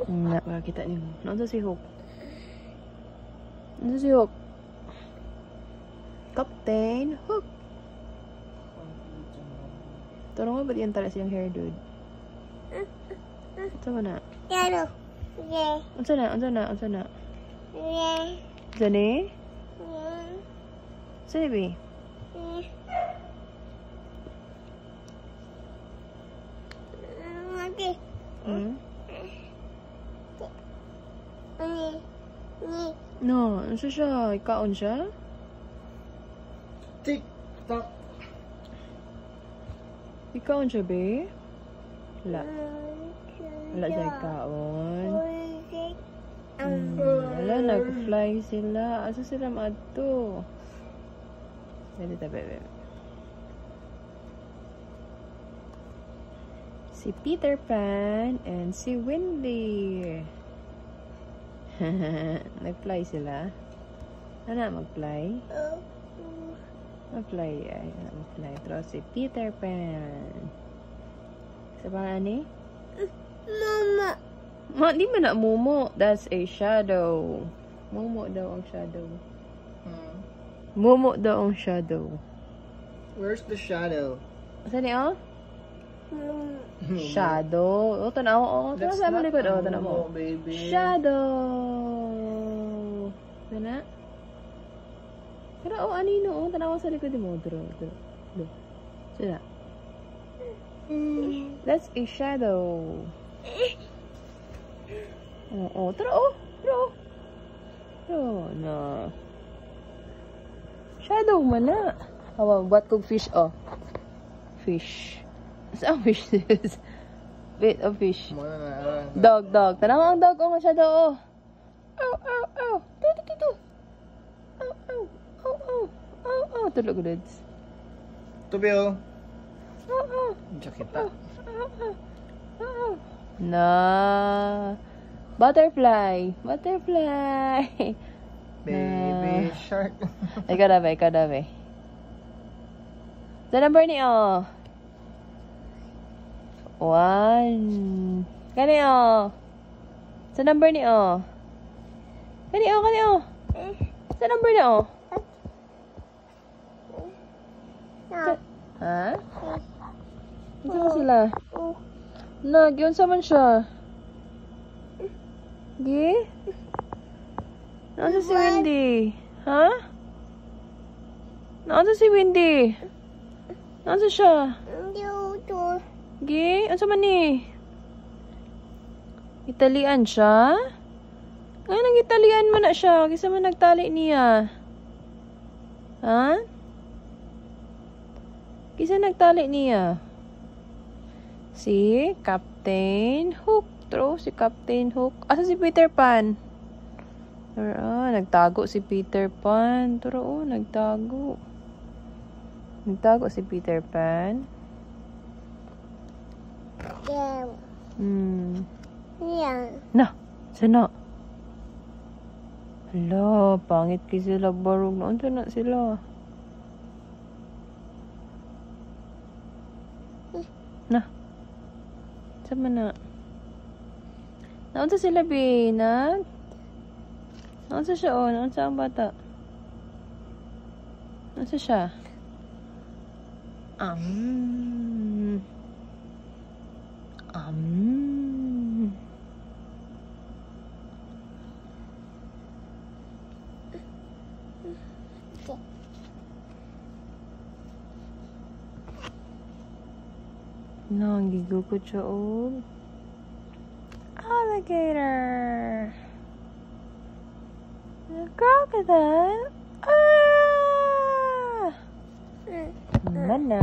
Nak kita ni. Nak si Hook. Nak si Hook. Captain Hook. Tolong ba diyan tala siyang hair, dude? Sama na. Yellow. Yeah. Unsa na? Yeah. Jani? Yeah. Sabi. Okay. No, unsa siya? Ikaon siya? Tick tock. Ikaon siya, be? Wala. Wala siya ikaon. Wala, nag-fly sila. Asa sila maadto? Pwede ta, bebe. Si Peter Pan and si Wendy. Nag-fly sila. Ano mag-fly? Mag-fly ay. Mag-fly. Pero si Peter Pan. Sa ba ni? Mama. Ma, di man na Momo. That's a shadow. Momo daw ang shadow. Momo daw ang shadow. Where's the shadow? Saan niya? Shadow. O, tanaw. O, tanaw sa among likod. O, tanaw mo. Baby. Shadow. Sana? Pero, o, anino. O, tanaw sa likod mo. Duro. Sana? That's a shadow. Oo, tara, o. Tara, na. Shadow man na. Hawa, buat kong fish, o. Fish. Saan fish is? Wait, a fish. Dog. Tanaw ang dog, o, masyado, o. Ow. Tu. Ow. Tulog ko, dudes. Tubil. Ow. Diyan kita. Na. Butterfly. Baby shark. Ikaw na ba? Sa number ni o. 1. Kani o. Sa number ni o. Kani o. Sa number ni o. Ha? Ano ba sila? Na, giyon sa man siya. Gi? Nasa si Wendy? Ha? Nasa si Wendy? Nasa siya? Gi? Ano man ni? Italian siya? Ay, nag-Italian man na siya. Kisa man nagtali niya. Ha? Kisa nagtali niya? Si Captain Hook. True, si Captain Hook. Asa si Peter Pan? Nagtago si Peter Pan. True, nagtago. Nagtago si Peter Pan. Na, sana. Hala, pangit ki sila barog. Naunsa na sila? Na. Sama na. Naunsa sila, be? Naunsa siya, o? Naunsa ang bata? Naunsa siya? No, ang gigukot siya, o. Alligator. Crocodile. Mana?